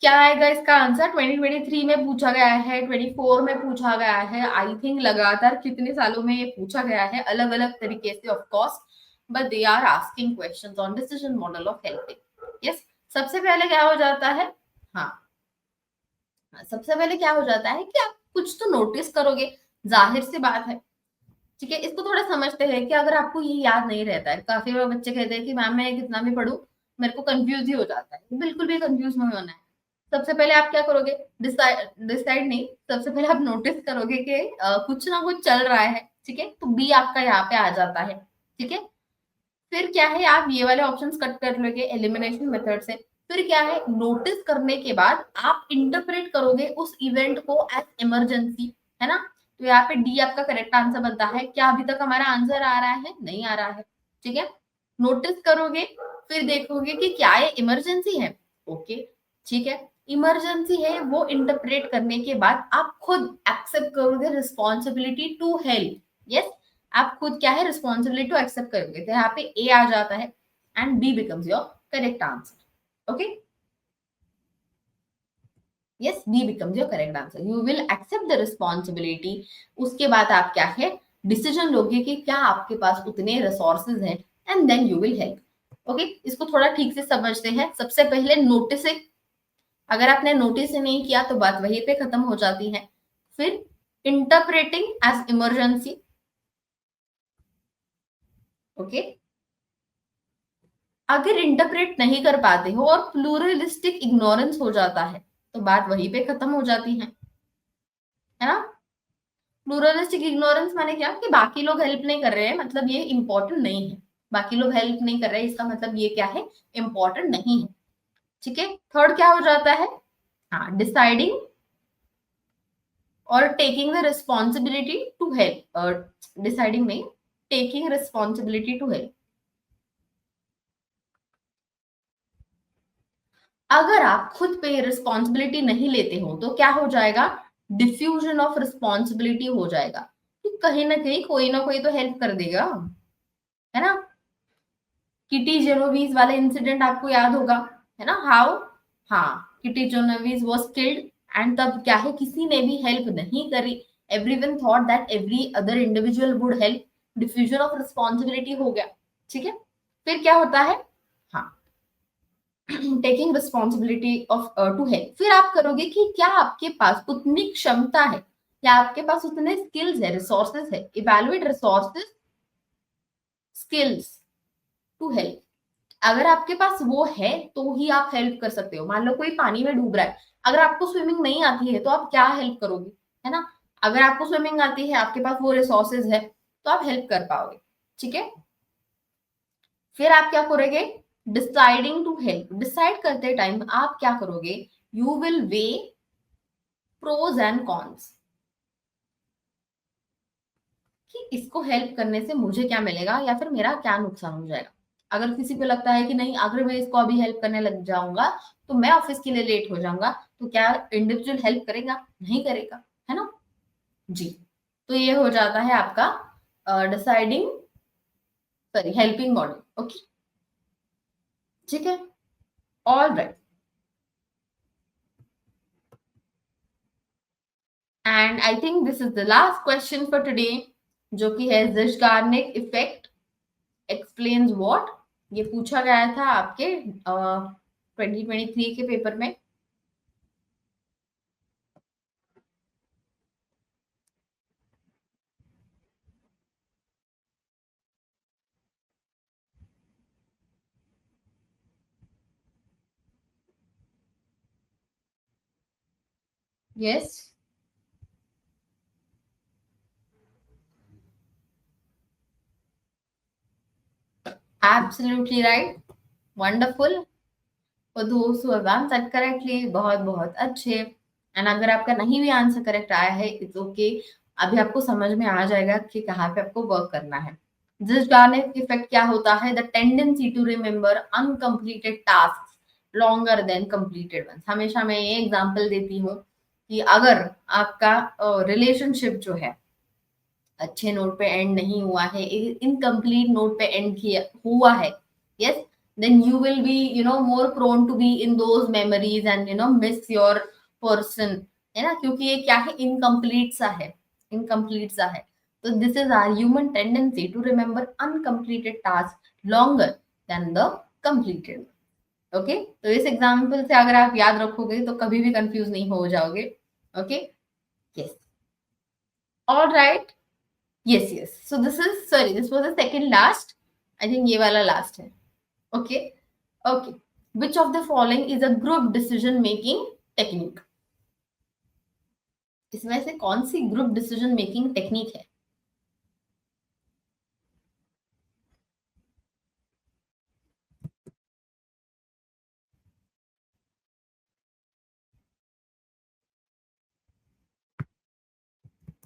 क्या आएगा इसका आंसर? 2023 में पूछा गया है, 24 में पूछा गया है, आई थिंक लगातार कितने सालों में ये पूछा गया है, अलग अलग तरीके से, of course, but they are asking questions on decision model of helping. Yes, सबसे पहले क्या हो जाता है, हाँ, सबसे पहले क्या हो जाता है कि आप कुछ तो नोटिस करोगे, जाहिर सी बात है, ठीक है। इसको थोड़ा समझते हैं कि अगर आपको ये याद नहीं रहता है, काफी बार बच्चे कहते हैं कि मैम मैं कितना भी पढ़ूं मेरे को कंफ्यूज ही हो जाता है, बिल्कुल भी कंफ्यूज नहीं होना है। सबसे पहले आप क्या करोगे, डिसाइड डिसाइड नहीं, सबसे पहले आप नोटिस करोगे कि कुछ ना कुछ चल रहा है, ठीक है, तो बी आपका यहाँ पे आ जाता है, ठीक है। फिर क्या है, आप ये वाले ऑप्शंस कट कर लोगे एलिमिनेशन मेथड से। फिर क्या है, नोटिस करने के बाद आप इंटरप्रेट करोगे उस इवेंट को एज इमरजेंसी, है ना। तो यहाँ पे डी आपका करेक्ट आंसर बनता है। क्या अभी तक हमारा आंसर आ रहा है? नहीं आ रहा है, ठीक है। नोटिस करोगे, फिर देखोगे कि क्या ये इमरजेंसी है, ओके, ठीक है, इमरजेंसी है, वो इंटरप्रेट करने के बाद आप खुद एक्सेप्ट करोगे रिस्पॉन्सिबिलिटी टू हेल्प। यस, आप खुद क्या है, रिस्पॉन्सिबिलिटी टू एक्सेप्ट करोगे, तो यहाँ पे ए आ जाता है and B becomes your correct answer. Okay, yes, B becomes your correct answer, you will accept the responsibility. उसके बाद आप क्या है, डिसीजन लोगे कि क्या आपके पास उतने रिसोर्सेज हैं and then you will help. Okay, इसको थोड़ा ठीक से समझते हैं। सबसे पहले नोटिसिंग, अगर आपने नोटिस ही नहीं किया तो बात वहीं पे खत्म हो जाती है। फिर इंटरप्रेटिंग एज इमरजेंसी, ओके। अगर इंटरप्रेट नहीं कर पाते हो और प्लूरलिस्टिक इग्नोरेंस हो जाता है तो बात वहीं पे खत्म हो जाती है ना। प्लूरलिस्टिक इग्नोरेंस माने क्या कि बाकी लोग हेल्प नहीं कर रहे हैं मतलब ये इंपॉर्टेंट नहीं है। बाकी लोग हेल्प नहीं कर रहे हैं इसका मतलब ये क्या है, इंपॉर्टेंट नहीं है। ठीक है, थर्ड क्या हो जाता है, हाँ, डिसाइडिंग और taking the responsibility to help, और डिसाइडिंग नहीं, टेकिंग रिस्पॉन्सिबिलिटी टू हेल्प। अगर आप खुद पे रिस्पॉन्सिबिलिटी नहीं लेते हो तो क्या हो जाएगा, डिफ्यूजन ऑफ रिस्पॉन्सिबिलिटी हो जाएगा कि कहीं ना कोई तो हेल्प कर देगा, है ना। किटी जेनोवीज वाला इंसिडेंट आपको याद होगा, है ना, हाउ, हाँ, Kitty Genovese was killed and तब क्या है, किसी ने भी हेल्प नहीं करी। Everyone thought that every other individual would help, diffusion of responsibility हो गया। ठीक है, फिर क्या होता है, हाँ, taking responsibility of to help. फिर आप करोगे कि क्या आपके पास उतनी क्षमता है, क्या आपके पास उतने स्किल्स है, रिसोर्सेस है, evaluate resources, skills to help. अगर आपके पास वो है तो ही आप हेल्प कर सकते हो। मान लो कोई पानी में डूब रहा है, अगर आपको स्विमिंग नहीं आती है तो आप क्या हेल्प करोगे, है ना। अगर आपको स्विमिंग आती है, आपके पास वो रिसोर्सेज है, तो आप हेल्प कर पाओगे। ठीक है, फिर आप क्या करोगे, डिसाइडिंग टू हेल्प। डिसाइड करते टाइम आप क्या करोगे, you will weigh pros and cons, कि इसको हेल्प करने से मुझे क्या मिलेगा या फिर मेरा क्या नुकसान हो जाएगा। अगर किसी को लगता है कि नहीं, अगर मैं इसको अभी हेल्प करने लग जाऊंगा तो मैं ऑफिस के लिए लेट हो जाऊंगा, तो क्या इंडिविजुअल हेल्प करेगा, नहीं करेगा, है ना। जी, तो ये हो जाता है आपका deciding, sorry, helping model. Okay, ठीक है, all right. And I think this is the last question for today, जो कि है जिशगार्निक इफेक्ट एक्सप्लेन्स व्हाट। ये पूछा गया था आपके 2023 के पेपर में। Yes, absolutely right, wonderful, for दोस्त हु हैव आंसर्ड करेक्टली, बहुत बहुत अच्छे। एंड अगर आपका नहीं भी आंसर करेक्ट आया है, इट्स ओके, अभी आपको समझ में आ जाएगा कि कहाँ पे आपको वर्क करना है। दिस गार्निक इफेक्ट क्या होता है, the tendency to remember uncompleted task longer than completed ones. हमेशा मैं ये एग्जांपल देती हूँ कि अगर आपका रिलेशनशिप जो है अच्छे नोट पे एंड नहीं हुआ है, इनकम्प्लीट नोट पे एंड किया हुआ है, yes, then you will be more prone to be in those memories and miss your person, है ना, क्योंकि ये क्या है, इनकम्प्लीट सा है, इनकम्प्लीट सा है। तो this is our human tendency to remember uncompleted task longer than the completed. Okay, तो इस एग्जाम्पल से अगर आप याद रखोगे तो कभी भी कंफ्यूज नहीं हो जाओगे। Okay, yes, all right, yes, yes, so this is, sorry, this was the second last, I think ये वाला last है। okay, okay, which of the following is a group decision making technique? इसमें से कौन सी ग्रुप डिसीजन मेकिंग टेक्निक है?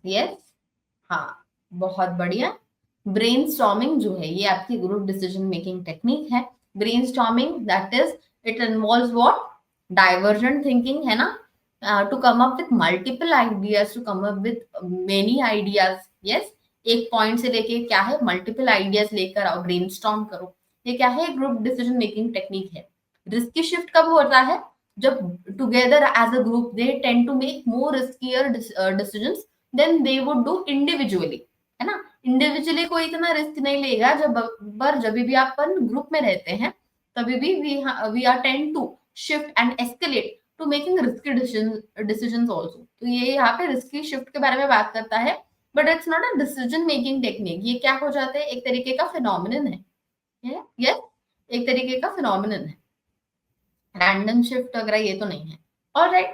Yes, हाँ, बहुत बढ़िया। ब्रेनस्टॉर्मिंग जो है ये आपकी ग्रुप डिसीजन मेकिंग टेक्निक है। Brainstorming that is, it involves what, divergent thinking, है ना, to come up with multiple ideas, to come up with many ideas. Yes, एक पॉइंट से लेके क्या है, मल्टीपल आइडियाज लेकर आओ, ब्रेनस्टॉर्म करो। ये क्या है, ग्रुप डिसीजन मेकिंग टेक्निक है। रिस्की शिफ्ट कब होता है, जब together as a group they tend to make more riskier decisions than they would do individually, है ना। इंडिविजुअली कोई इतना रिस्क नहीं लेगा, जब पर जब भी आप ग्रुप में रहते हैं तभी भी we are tend to shift and escalate to making risky decisions also. तो ये यहाँ पे risky shift के बारे में बात करता है, but it's not a decision making technique. ये क्या हो जाता है, एक तरीके का phenomenon है, yes, एक तरीके का phenomenon है, random shift वगैरह ये तो नहीं है. All right,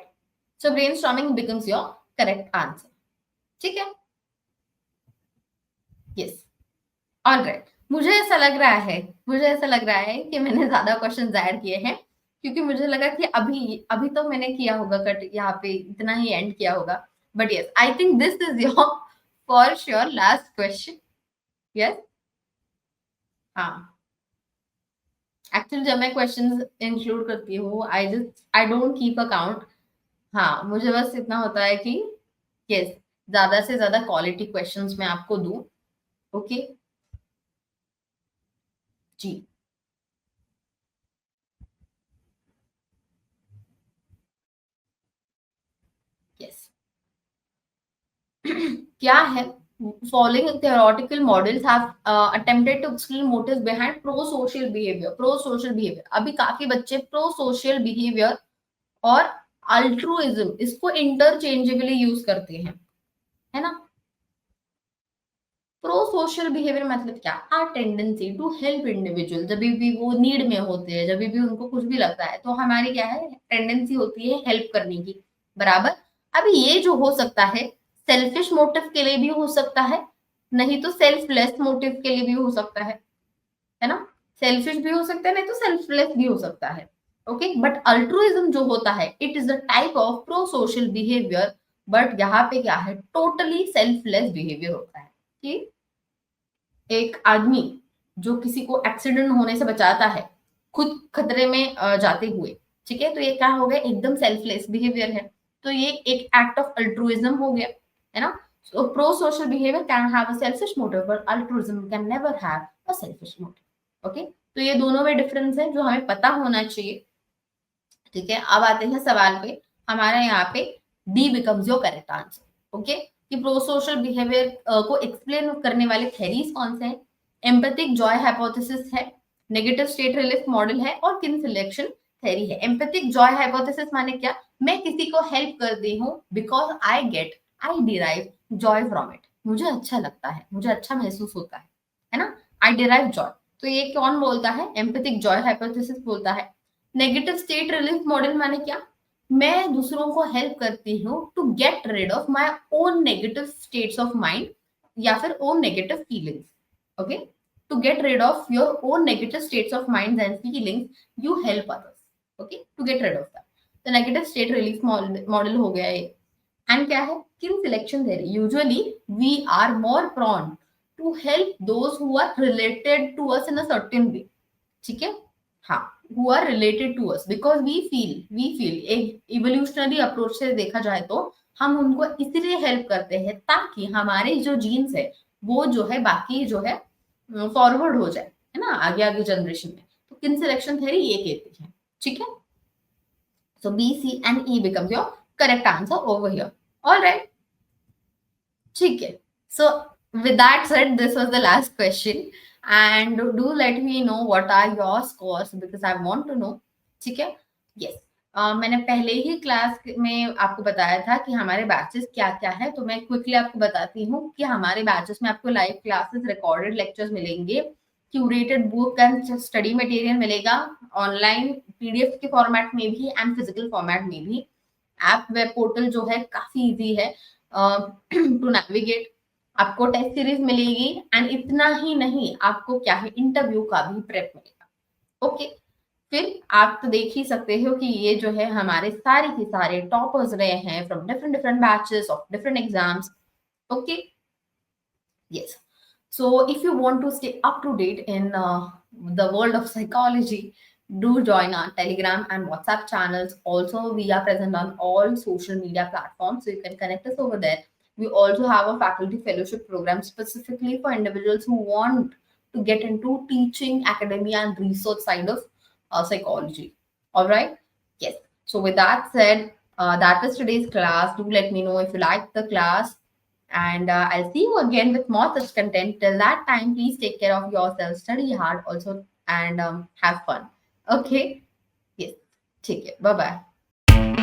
so brainstorming becomes your correct answer. ठीक है, yes. ऑल राइट, मुझे ऐसा लग रहा है कि मैंने ज्यादा क्वेश्चन ऐड किए हैं, क्योंकि मुझे लगा कि अभी अभी तो मैंने किया होगा कट, यहाँ पे इतना ही एंड किया होगा. But yes, I think this is your for sure last question. Yes, हाँ, एक्चुअली जब मैं क्वेश्चंस इंक्लूड करती हूँ, आई डोंट कीप अकाउंट. हाँ, मुझे बस इतना होता है कि यस, ज्यादा से ज्यादा क्वालिटी क्वेश्चंस मैं आपको दूं. ओके जी, यस. क्या है, following theoretical models have attempted to explain motives behind pro social behavior. अभी काफी बच्चे pro social behavior और altruism इसको interchangeably यूज करते हैं, है ना. प्रो सोशल बिहेवियर मतलब क्या, our tendency to help individual. जब भी वो नीड में होते हैं, जब भी उनको कुछ भी लगता है, तो हमारी क्या है, टेंडेंसी होती है हेल्प करने की, बराबर. अभी ये जो हो सकता है, सेल्फिश मोटिव के लिए भी हो सकता है, नहीं तो सेल्फलेस मोटिव के लिए भी हो सकता है ना. सेल्फिश भी हो सकता है, नहीं तो सेल्फलेस भी हो सकता है. ओके, बट अल्ट्रुइज्म जो होता है, it is the type of pro social behaviour. But यहाँ पे क्या है, टोटली सेल्फलेस बिहेवियर होता है. कि एक आदमी जो किसी को एक्सीडेंट होने से बचाता है, खुद खतरे में जाते हुए, ठीक है, तो ये क्या हो गया, एकदम सेल्फलेस बिहेवियर है. तो ये एक एक्ट ऑफ अल्ट्रुइज्म हो गया, है ना. सो pro social behaviour can have a selfish motive, but altruism can never have a selfish motive. Okay, तो ये दोनों में डिफरेंस है जो हमें पता होना चाहिए. ठीक है, अब आते हैं सवाल पे. हमारा यहाँ पे D becomes your correct answer. Okay, कि प्रो सोशल बिहेवियर को एक्सप्लेन करने वाले थेरीज कौन से हैं. एम्पैथिक जॉय हाइपोथेसिस है, नेगेटिव स्टेट रिलीफ मॉडल है, और किन सिलेक्शन थेरी है. एम्पैथिक जॉय हाइपोथेसिस माने क्या, मैं किसी को हेल्प करती हूँ because I derive Joy from it. मुझे अच्छा लगता है, मुझे अच्छा महसूस होता है ना. I derive Joy. तो ये कौन बोलता है, एम्पैथिक जॉय हाइपोथेसिस बोलता है. नेगेटिव स्टेट रिलीफ मॉडल माने क्या, मैं दूसरों को हेल्प करती हूँ to get rid of my own negative states of mind या फिर own negative feelings. Okay, to get rid of your own negative states of mind and feelings you help others. Okay, to get rid of that. तो negative state relief model हो गया ये. And क्या है, kin selection theory. Usually we are more prone to help those who are related to us in a certain way. ठीक है, हाँ, who are related to us because we feel एक evolutionary approach से देखा जाए तो हम उनको इसलिए हेल्प करते हैं ताकि हमारे जो जीन्स है वो जो है बाकी जो है फॉरवर्ड हो जाए, है ना, आगे आगे जनरेशन में. तो किन सिलेक्शन थ्योरी ये कहती है. ठीक है, so B C and E becomes your correct answer over here. All right, ठीक है. सो with that said, this was the last question, and do let me know what are your scores because I want to know. ठीक है, yes. मैंने पहले ही class में आपको बताया था कि हमारे बैचेस क्या क्या है, तो मैं क्विकली आपको बताती हूँ कि हमारे बैचेस में आपको लाइव क्लासेस, रिकॉर्डेड लेक्चर्स मिलेंगे, curated book and study material मिलेगा, ऑनलाइन पीडीएफ के फॉर्मेट में भी एंड फिजिकल फॉर्मेट में भी. ऐप वेब पोर्टल जो है काफी इजी है टू नेविगेट. आपको टेस्ट सीरीज मिलेगी एंड इतना ही नहीं, आपको क्या है, इंटरव्यू का भी प्रेप मिलेगा. ओके, फिर आप तो देख ही सकते हो कि ये जो है हमारे सारे के सारे टॉपर्स रहे हैं from different different batches of different exams. Okay, yes. So if you want to stay up to date in the world of psychology, do join our Telegram and WhatsApp channels. Also, we are present on all social media platforms, so you can connect us over there. We also have a faculty fellowship program specifically for individuals who want to get into teaching, academia, and research side of psychology. All right. Yes. So with that said, that is today's class. Do let me know if you liked the class, and I'll see you again with more such content. Till that time, please take care of yourself, study hard also, and have fun. Okay? Yes. Take care. Bye bye.